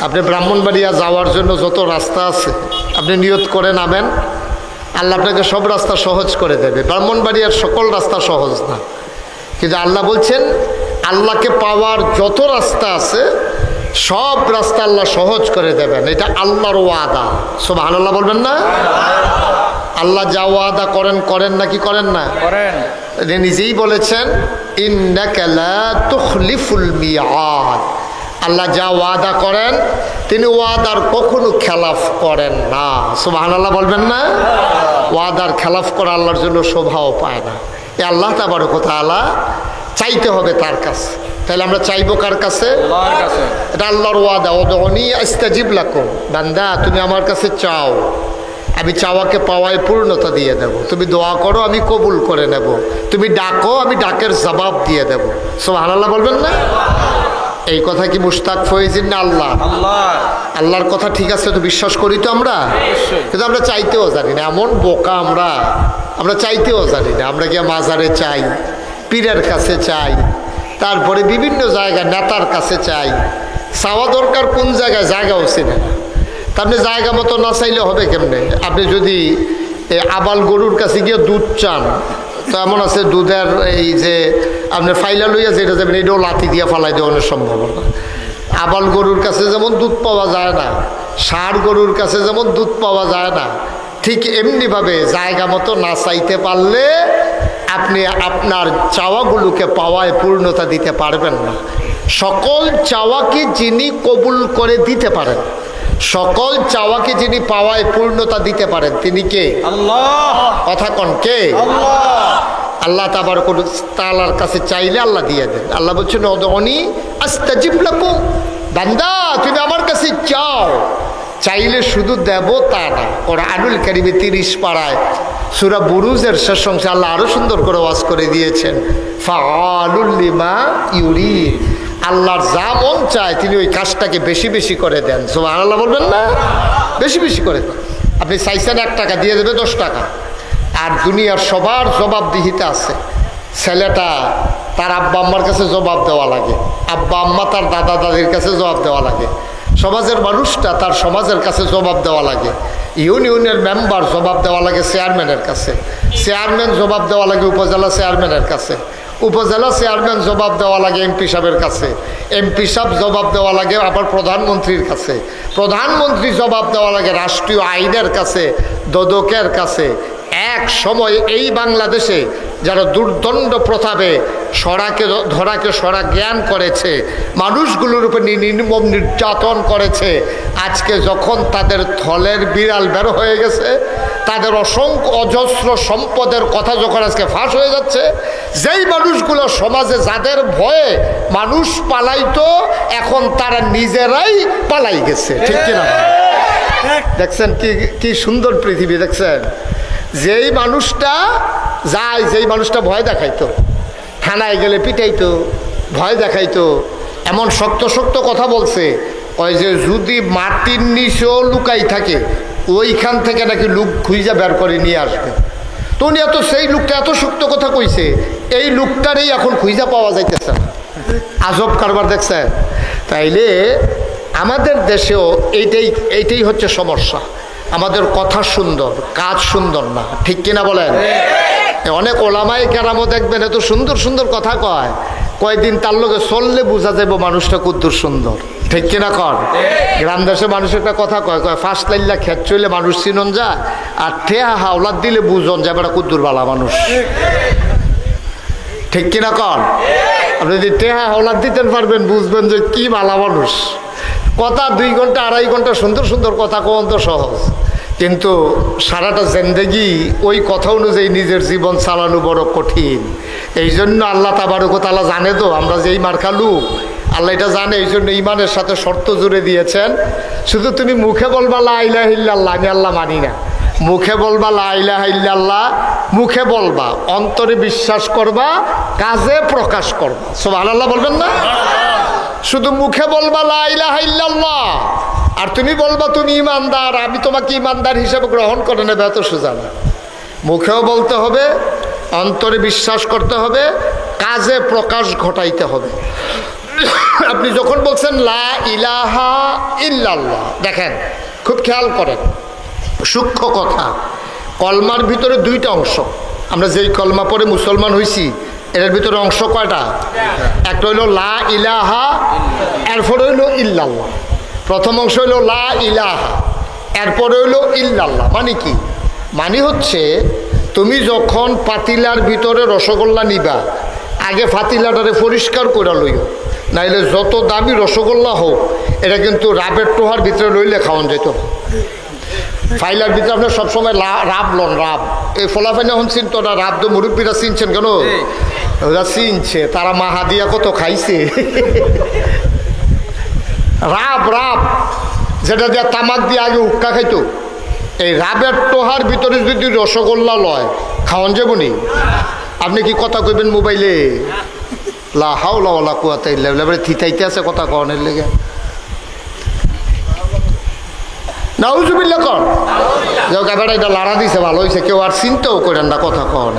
আপনি ব্রাহ্মণবাড়িয়া যাওয়ার জন্য যত রাস্তা আছে আপনি নিয়ত করে নামেন, আল্লাহ আপনাকে সব রাস্তা সহজ করে দেবে। ব্রাহ্মণবাড়িয়ার সকল রাস্তা সহজ না, কিন্তু আল্লাহ বলছেন আল্লাহকে পাওয়ার যত রাস্তা আছে সব রাস্তা আল্লাহ সহজ করে দেবেন। এটা আল্লাহর ওয়াদা। সুবহানাল্লাহ বলবেন না? আল্লাহ যা ওয়াদা করেন করেন নাকি করেন না? করেন। তিনি নিজেই বলেছেন ইন্নাকা লা তুখলিফুল মিআদ। আল্লাহ যা ওয়াদা করেন তিনি ওয়াদার কখনো খেলাফ করেন না। সুবহানাল্লাহ বলবেন না? ওয়াদার খেলাফ করা আল্লাহর জন্য শোভাও পায় না। এ আল্লাহ তাবারক ওয়া তাআলা চাইতে হবে তার কাছে। তাহলে আমরা চাইবো কার কাছে? আল্লাহর কাছে। এটা আল্লাহর ওয়াদা, উদউনি আস্তাজিব লাকুম। বান্দা তুমি আমার কাছে চাও, আমি চাওয়াকে পাওয়ায় পূর্ণতা দিয়ে দেব। তুমি দোয়া করো, আমি কবুল করে নেব। তুমি ডাকো, আমি ডাকের জবাব দিয়ে দেব। সুবহানাল্লাহ বলবেন না? এই কথা কি মুশতাক ফয়েজির না আল্লাহ? আল্লাহর কথা ঠিক আছে তো বিশ্বাস করি তো আমরা, কিন্তু আমরা চাইতেও জানি না। এমন বোকা আমরা চাইতেও জানি না। আমরা গিয়ে মাজারে চাই, পীরের কাছে চাই, তারপরে বিভিন্ন জায়গায় নেতার কাছে চাই। চাওয়া দরকার কোন জায়গায়, জায়গাও চেনে না। তা আপনি জায়গা মতো না চাইলে হবে কেমনে? আপনি যদি আবাল গরুর কাছে গিয়ে দুধ চান, তো এমন আছে দুধের এই যে আপনি ফাইলা লইয়া যেটা যাবেন এটাও লাথি দিয়ে ফালাই দেওয়ানোর সম্ভাবনা। আবাল গরুর কাছে যেমন দুধ পাওয়া যায় না, ষাঁড় গরুর কাছে যেমন দুধ পাওয়া যায় না, ঠিক এমনিভাবে জায়গা মতো না চাইতে পারলে আপনি আপনার চাওয়াগুলোকে পাওয়ায় পূর্ণতা দিতে পারবেন না। সকল চাওয়াকে যিনি কবুল করে দিতে পারেন, সকল চাওয়াকে যিনি পাওয়ায় পূর্ণতা দিতে পারেন তিনি কে? আল্লাহ। কথা কন কে? আল্লাহ তাবারক ওয়া তাআলার কাছে চাইলে আল্লাহ দিয়ে দেন। আল্লাহ বলছেন উদউনি আস্তাজিব লাকুম। বান্দা তুমি আমার কাছে চাও, চাইলে শুধু দেব তা না। কোরআনুল কারীমে 30 পারায় সূরা বুরুজের শেষ অংশে আল্লাহ আরো সুন্দর করে ওয়াজ করে দিয়েছেন, ফাআলুল লিমা ইউরিদ। আল্লাহর যা মন চায় তিনি ওই কাজটাকে বেশি বেশি করে দেন। সুবহানাল্লাহ বলবেন না? বেশি বেশি করে দেন। আপনি চাইছেন 1 টাকা, দিয়ে দেবে 10 টাকা। আর দুনিয়ার সবার জবাবদিহিতা আছে। ছেলেটা তার আব্বা আম্মার কাছে জবাব দেওয়া লাগে, আব্বা আম্মা তার দাদা দাদির কাছে জবাব দেওয়া লাগে, সমাজের মানুষটা তার সমাজের কাছে জবাব দেওয়া লাগে, ইউনিয়নের মেম্বার জবাব দেওয়া লাগে চেয়ারম্যানের কাছে, চেয়ারম্যান জবাব দেওয়া লাগে উপজেলা চেয়ারম্যানের কাছে, উপজেলা চেয়ারম্যান জবাব দেওয়া লাগে এমপি সাহেবের কাছে, এমপি সাহেব জবাব দেওয়া লাগে আবার প্রধানমন্ত্রীর কাছে, প্রধানমন্ত্রী জবাব দেওয়া লাগে রাষ্ট্রীয় আইনের কাছে, দোদকের কাছে। এক সময় এই বাংলাদেশে যারা দুর্দণ্ড প্রতাপে ধরাকে সরা জ্ঞান করেছে, মানুষগুলোর উপর নির্মম নির্যাতন করেছে, আজকে যখন তাদের থলের বিড়াল বের হয়ে গেছে, তাদের অসংখ্য অজস্র সম্পদের কথা যখন আজকে ফাঁস হয়ে যাচ্ছে, যেই মানুষগুলো সমাজে যাদের ভয়ে মানুষ পালাইতো এখন তারা নিজেরাই পালাই গেছে। ঠিক কিনা? দেখছেন কি সুন্দর পৃথিবী? দেখছেন যেই মানুষটা যায়, যেই মানুষটা ভয় দেখাইতো, থানায় গেলে পিটাইতো, ভয় দেখাইতো, এমন শক্ত শক্ত কথা বলছে, ওই যে যদি মাটির নিচেও লুকাই থাকে ওইখান থেকে নাকি লোক খুঁজা বের করে নিয়ে আসবে। তো উনি সেই লোকটা এত শক্ত কথা কইছে, এই লোকটারই এখন খুঁজা পাওয়া যাইতেছে না। আজব কারবার দেখছেন? তাইলে আমাদের দেশেও এইটাই হচ্ছে সমস্যা। আমাদের কথা সুন্দর, কাজ সুন্দর না। ঠিক কিনা বলেন? অনেক ওলামায়ে কেরামও দেখবেন এত সুন্দর সুন্দর কথা কয়, কয়দিন তার লোকে চললে বোঝা যাবে মানুষটা কদ্দুর সুন্দর। ঠিক কিনা কর? গ্রাম দেশে মানুষ একটা কথা কয়, 5 লাইল্লা খেত চলে মানুষ চিনন যায়, আর ঠেহা হাওলাত দিলে বুঝন যাবে এটা কদ্দুর বালা মানুষ। ঠিক কিনা কর? আপনি যদি ঠেহা হাওলাত দিতেন পারবেন, বুঝবেন যে কি বালা মানুষ। কথা 2 ঘন্টা 2.5 ঘন্টা সুন্দর সুন্দর কথা কোন তো সহজ, কিন্তু সারাটা জিন্দেগি ওই কথা অনুযায়ী নিজের জীবন চালানো বড় কঠিন। এই জন্য আল্লাহ তাবারক ওয়া তাআলা জানে তো আমরা যে এই মার্কা লোক, আল্লাহ এটা জানে। এই জন্য ইমানের সাথে শর্ত জুড়ে দিয়েছেন, শুধু তুমি মুখে বলবা লা ইলাহা ইল্লাল্লাহ, আমি আল্লাহ মানি না। মুখে বলবা লা ইলাহা ইল্লাল্লাহ, মুখে বলবা, অন্তরে বিশ্বাস করবা, কাজে প্রকাশ করবা। সুবহানাল্লাহ বলবেন না? শুধু মুখে বলবা লা ইলাহা ইল্লাল্লাহ আর তুমি বলবা তুমি ইমানদার, আমি তোমাকে ইমানদার হিসেবে গ্রহণ করে নেবে, এত সোজা না। মুখেও বলতে হবে, অন্তরে বিশ্বাস করতে হবে, কাজে প্রকাশ ঘটাইতে হবে। আপনি যখন বলছেন লা ইলাহা ইল্লাল্লাহ। দেখেন খুব খেয়াল করেন, সূক্ষ্ম কথা। কলমার ভিতরে দুইটা অংশ। আমরা যেই কলমা পরে মুসলমান হয়েছি এর ভিতরে অংশ কয়টা? একটা হইল লা ইলাহা, এরপরে হইল ইল্লাল্লাহ। প্রথম অংশ হইল লা ইলাহা, এরপরে হইল ইল্লাল্লাহ। মানে কি? মানে হচ্ছে তুমি যখন পাতিলার ভিতরে রসগোল্লা নিবা, আগে পাতিলাটারে পরিষ্কার করে লইও, নাইলে যত দামি রসগোল্লা হোক এটা কিন্তু রাবের টোহার ভিতরে লইলে খাওয়ান যেত। ফাইলার ভিতরে আপনার সবসময় রাব লন, রাব। এই ফলাফাইনা হন চিনত না, রাব তো মুরব্বীরা চিনছেন কেন? ওরা চিনছে, তারা মাহা দিয়া কত খাইছে। রাব, রাব যেটা দিয়া তামাক দিয়ে আগে উক্কা খাইতো, এই রাবের টোহার ভিতরে যদি রসগোল্লা লয় খাওয়ান যাবনি। আপনি কি কথা কইবেন মোবাইলে? লা হাওলা ওয়ালা কুওয়াতা ইল্লা বিল্লাহ, থিতাইতে আছে কথা কনের লেগে। নাউজুবিল্লাহ কর যাও, এবার এটা লাড়া দিছে, ভালো হয়েছে। কেউ আর চিন্তাও করেন না কথা কন।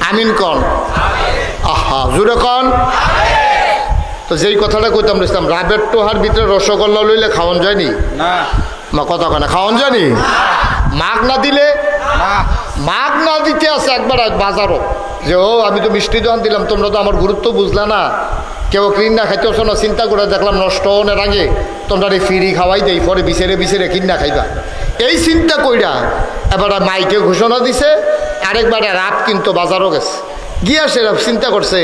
আমিন কন। আহা জুড়ে কন। তো যেই কথাটা কইতাম ইসলাম, রাবের টোহার ভিতরে রসগোল্লা লইলে খাওয়ান যায়নি না? কথা কয় না, খাওয়ান যায়নি। মাগ না দিলে, মাগ না দিতে আছে একবার বাজারও যে ও আমি তো মিষ্টি দোকান দিলাম, তোমরা তো আমার গুরুত্ব বুঝলা না, কেউ কিনা খাইতেছ না। চিন্তা করে দেখলাম নষ্ট হওয়ার আগে তোমরা ফিরি খাওয়াই দেই, পরে বিছেরে বিছেরে কিনা খাইবা। এই চিন্তা কইরা এবার মাইকে ঘোষণা দিছে, আরেকবার রাত কিন্তু বাজারও গেছে, গিয়া সে চিন্তা করছে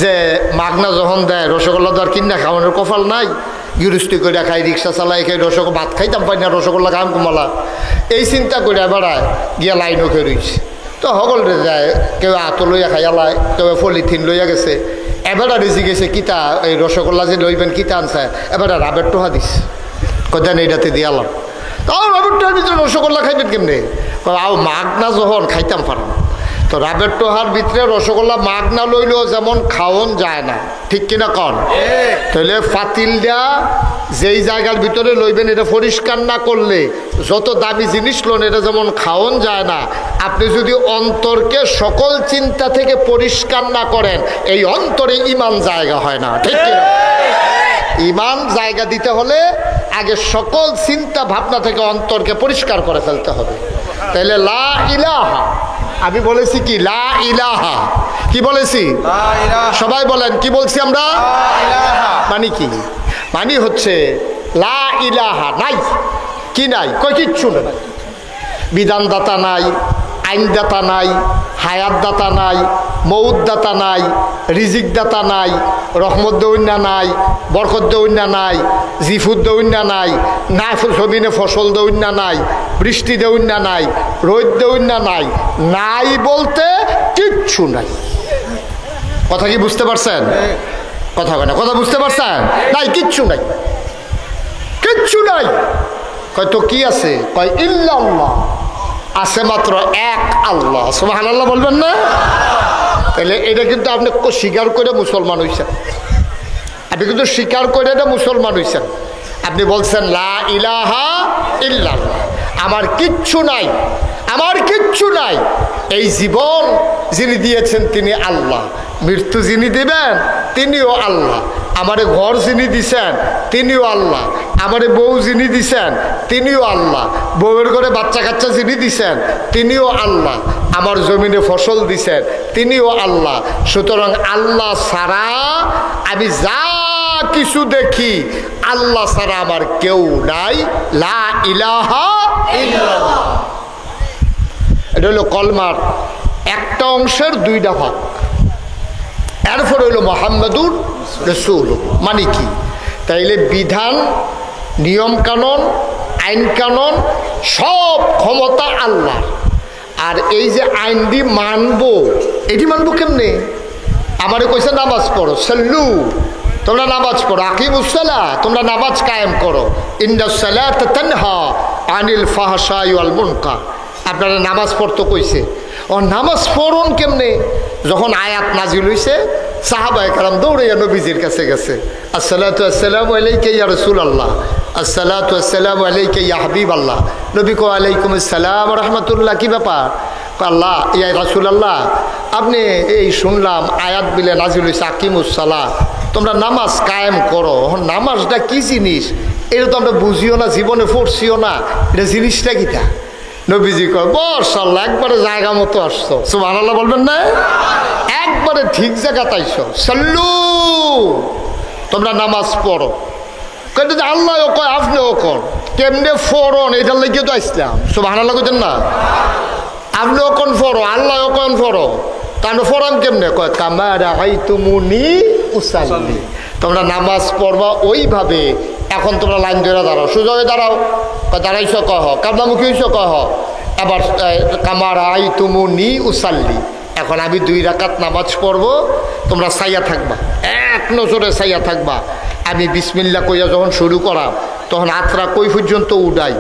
যে মাগনা যখন দেয় রসগোল্লা তো আর কিনা খাওয়ানোর কপাল নাই, গৃহস্থী করে খাই, রিক্সা চালাই খাই, ভাত খাইতাম পাই না, রসগোল্লা খাম কমালা। এই চিন্তা করে বেড়ায় গিয়া লাইনও খেয়ে রয়েছে। তো সকল যায়, কেউ আতো লইয়া খাইয়ালায়, কেউ পলিথিন লইয়া গেছে। এবার রিজি গেছে কিতা এই রসগোল্লা যে লইবেন কিতা আনছে, এবার রাবের টোহা দিস কোথায় এইটাতে দিয়ালাম। তাও রাবের টোহার ভিতরে রসগোল্লা খাইবেন কেমনে? আও মাগ না যখন খাইতাম পারাম। তো রাবের টোহার ভিতরে রসগোল্লা মাগ না লইলেও যেমন খাওয়ন যায় না, ঠিক কিনা কন? তাহলে ফাতিলটা যেই জায়গার ভিতরে লইবেন এটা পরিষ্কার না করলে যত দামি জিনিস লোন এটা যেমন খাওয়ন যায় না, আপনি যদি অন্তরকে সকল চিন্তা থেকে পরিষ্কার না করেন এই অন্তরে ইমান জায়গা হয় না, ঠিক কিনা? ইমান জায়গা দিতে হলে আগে সকল চিন্তা ভাবনা থেকে অন্তরকে পরিষ্কার করে ফেলতে হবে। তাহলে লা ইলাহা, আমি বলেছি কি লা ইলাহা, কি বলেছি? সবাই বলেন কি বলছি আমরা? মানে কি? মানে হচ্ছে লা ইলাহা নাই, কি নাই? কই কিচ্ছু নাই। বিধানদাতা নাই, আইনদাতা নাই, হায়াতদাতা নাই, মৌতদাতা নাই, রিজিকদাতা নাই, রহমত দৌন্যা নাই, বরকত দৌন্যা নাই, জিফুদ দৌন্যা নাই, না জমিনে ফসল দৌন্যা নাই, বৃষ্টি দৌন্যা নাই, রোদ দৌন্যা নাই, নাই বলতে কিচ্ছু নাই। কথা কি বুঝতে পারছেন? কথা কয় না, কথা বুঝতে পারছেন? নাই, কিচ্ছু নাই, কিচ্ছু নাই। কয় তো কি আছে? কয় ইল্লাল্লাহ, আছে মাত্র এক আল্লাহ। সুবহানাল্লাহ বলবেন না? তাহলে এটা কিন্তু আপনি স্বীকার করে মুসলমান হইছেন, আপনি কিন্তু স্বীকার করে এটা মুসলমান হইছেন। আপনি বলছেন লা ইলাহা ইল্লাল্লাহ, আমার কিচ্ছু নাই, আমার কিচ্ছু নাই। এই জীবন যিনি দিয়েছেন তিনি আল্লাহ, মৃত্যু যিনি দিবেন তিনিও আল্লাহ, আমারে ঘর যিনি দিছেন তিনিও আল্লাহ, আমারে বউ যিনি দিছেন তিনিও আল্লাহ, বউয়ের ঘরে বাচ্চা কাচ্চা যিনি দিছেন তিনিও আল্লাহ, আমার জমিনে ফসল দিছেন তিনিও আল্লাহ। সুতরাং আল্লাহ ছাড়া আমি যা কিছু দেখি আল্লাহ ছাড়া আমার কেউ নাই। লা ইলাহা ইল্লাল্লাহ, এটা হলো কলমার একটা অংশের দুইটা ভাগ। এরপর হইল মুহাম্মাদুর রাসূল। মানে কি? তাইলে বিধান, নিয়ম কানুন, আইন কানুন সব ক্ষমতা আল্লাহ। আর এই যে আইন দি মানবো, এটি মানবো কেমনে? আমারে কইছে নামাজ পড়ো, সাল্লু, তোমরা নামাজ পড়ো, আকিমুস সালাহ, তোমরা নামাজ কায়েম করো, ইন্নাস সালাতা তানহা আনিল ফাহশাই ওয়াল মুনকার। আপনারা নামাজ পড়তে কইছে, ও নামাজ পড়ুন কেমনে? যখন আয়াত নাজিল হইছে সাহাবায়ে কেরাম দৌড়াইয়া নবীজির কাছে গেছে, আসসালাতু আসসালামু আলাইকা ইয়া রাসূলুল্লাহ, আসসালাতু আসসালামু আলাইকা ইয়া হাবিবাল্লাহ। নবী কো আলাইকুম আসসালাম ওয়া রাহমাতুল্লাহ। কি ব্যাপার? আল্লাহ ইয়া রাসূলুল্লাহ, আপনি এই শুনলাম আয়াত বিলে নাজিল হইছে আকিমুস সালাহ, তোমরা নামাজ কায়েম করো। নামাজটা কি জিনিস এটা তো আমরা বুঝিও না, জীবনে পড়ছিও না, এটা জিনিসটা কিটা। নবীজি কয় বর্ষাল্লাহ একবারে জায়গা মতো আসছো, সুবহানাল্লাহ বলবেন না? একবারে ঠিক জায়গাতে আইসো। সাল্লু, তোমরা নামাজ পড়ো। আল্লাহ কয় আপনিও কর, কেমনে ফরন এটার লেগে তো আসলাম, সুবহানাল্লাহ কইতেন না? আপনিও কোন ফরো, আল্লাহ কোন ফরো, তাহলে ফরাম কেমনে? কয় কামা রাআইতুমুনি উসাল্লি, তোমরা নামাজ পড়বা ওইভাবে। এখন তোমরা লাইন ধরে দাঁড়াও, সোজা হয়ে দাঁড়াও, দাঁড়াইছ কহ, কাবলামুখী হইছ কহ, আবার কামা রাআইতুমুনি উসাল্লি। এখন আমি 2 রাকাত নামাজ পড়বো, তোমরা সাইয়া থাকবা, এক নজরে সাইয়া থাকবা। আমি বিসমিল্লাহ কইয়া যখন শুরু করা তখন আত্রা কই পর্যন্ত উড়াই,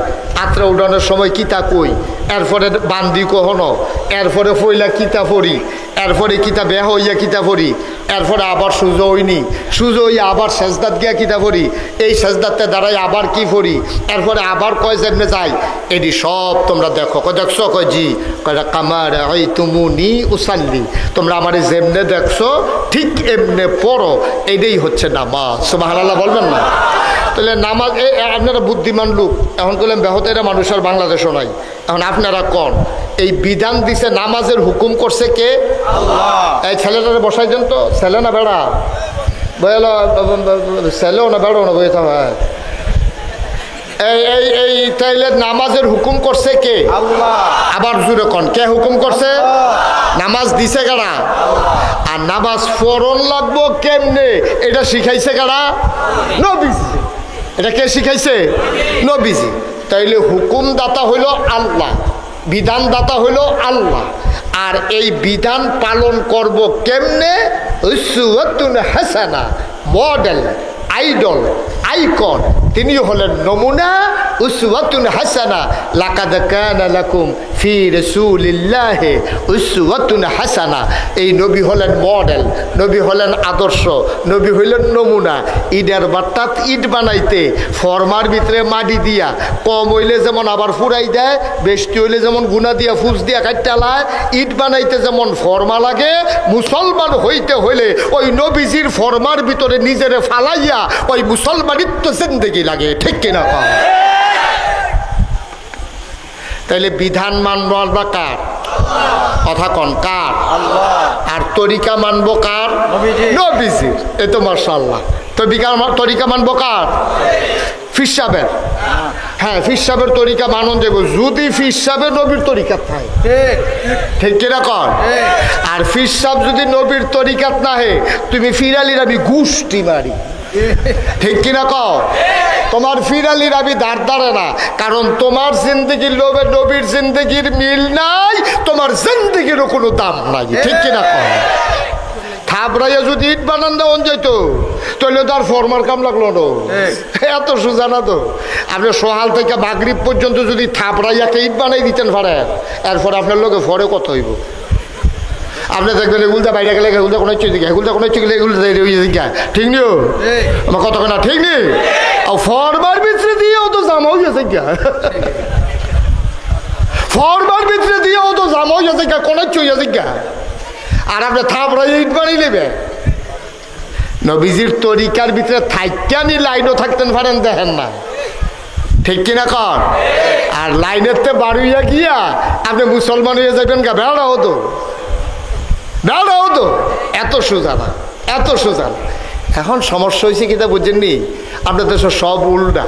আত্রা উড়ানোর সময় কিতা কই, এরপরে বান্দি কখনো, এরপরে ফইলা কিতা পড়ি, এরপরে কিতা বেহ হইয়া কিতা পড়ি, এরপরে আবার সুজো হইনি, সুজো হইয়া আবার সেজদাত গিয়া কিতা পড়ি, এই সেজদাতে দাঁড়াই আবার কি পড়ি, এরপরে আবার কয় যেমনে যাই, এটি সব তোমরা দেখো। কয় দেখছো? কয় জি। কয় কামার এই তুমুনি উসাল্লি, তোমরা আমার যেমনে দেখছো ঠিক এমনে পড়ো, এইটাই হচ্ছে নামাজ। সুবহানাল্লাহ বলবেন না? তাহলে নামাজ, আপনারা বুদ্ধিমান লোক, এখন বললেন বেহতেরা মানুষের বাংলাদেশও নাই। এখন আপনারা কন, এই বিধান দিছে নামাজের হুকুম করছে কে? আল্লাহ। এই ছেলেটারে বসাই দেন তো, ছেলে না বেড়া, বলো ছেলেও না বেড়াও না বইতে হয়। এই তাইলে নামাজের হুকুম করছে কে? আল্লাহ। আবার জুড়ে কন, কে হুকুম করছে? নামাজ দিছে কারা? আর নামাজ ফরন লাগবো কেমনে এটা শিখাইছে কারা? নবীজি। এটা কে শিখাইছে? নবীজি। তাইলে হুকুমদাতা হইল আল্লাহ, বিধানদাতা হইল আল্লাহ। আর এই বিধান পালন করব কেমনে? উসওয়াতুন হাসানা, মডেল, আইডল, আইকন, তিনি হলেন নমুনা। উসওয়াতুন হাসানা, লাকাদ কানা লাকুম ফি রাসূলিল্লাহি উসওয়াতুন হাসানা। এই নবী হলেন মডেল, নবী হলেন আদর্শ, নবী হইলেন নমুনা। ইটের বাট্টাত ইট বানাইতে ফরমার ভিতরে মাটি দিয়া, কম হইলে যেমন আবার ফুরাই দেয়, বেশি হইলে যেমন গুনা দিয়া ফুস দিয়া কাটালায়, ইট বানাইতে যেমন ফরমা লাগে, মুসলমান হইতে হইলে ওই নবীজির ফরমার ভিতরে নিজেরে ফালাইয়া ওই মুসলমানিত্ব জিন্দেগি লাগে, ঠিক কিনা? তাইলে বিধান মানবো আমরা কার? কথা কন, কার? আর তরিকা মানবো কার? নবীজির। এ তো মাশাআল্লাহ। তরিকা মানবো কার? ফির সাহেবের। হ্যাঁ, ফির সাহেবের তরিকা মানন যাব যদি ফির সাহেবের নবীর তরিকা থাকে, ঠিক কিনা কর? আর ফির সাহেব যদি নবীর তরিকাত না হে, তুমি ফিরালির আমি গুষ্টি মারি, ঠিক কিনা কও? তোমার ফিরালির আমি দাঁড় দাঁড়ে না, কারণ তোমার জিন্দগির লোভে নবীর জিন্দগির মিল নাই, তোমার জিন্দগিরও কোনো দাম নাই, ঠিক কিনা কও? থাবড়াইয়া যদি ইট বানান দেওয়ান যেত তাহলে তার ফরমার কাম লাগলো না, এত সোজা না তো। আপনি সহাল থেকে মাগরিব পর্যন্ত যদি থাবড়াইয়াকে ইট বানাই দিতেন পারে, এরপর আপনার লোকে ফরে কত হইব? আপনি দেখবেন এগুলটা বাইরে গেলে এগুলটা কোনো ইচ্ছে দিকে, এগুলটা কোনো ইচ্ছে গেলে এগুলো ঠিক নিও আমার কত না, ঠিক নেই? ফরমার ভিতরে দিয়েও তো জাম হয়ে গেছে গা, ফরমার ভিতরে দিয়েও তো জাম হয়ে গেছে গা, কোনো ইচ্ছে হয়ে গেছে গা। আর আপনি থাবড়াই ইট বানাই নেবে, নবীজির তরিকার ভিতরে থাইকা নি লাইনও থাকতেন পারেন, দেখেন না, ঠিক কিনা কর? আর লাইনের তে বাড়িয়া গিয়া আপনি মুসলমান হয়ে যাবেন গা, বেড়াও তো, বেড়াও তো, এত সোজা না, এত সোজা না। এখন সমস্যা হয়েছে কিনা বুঝেননি? আপনার দেশে সব উল্টা।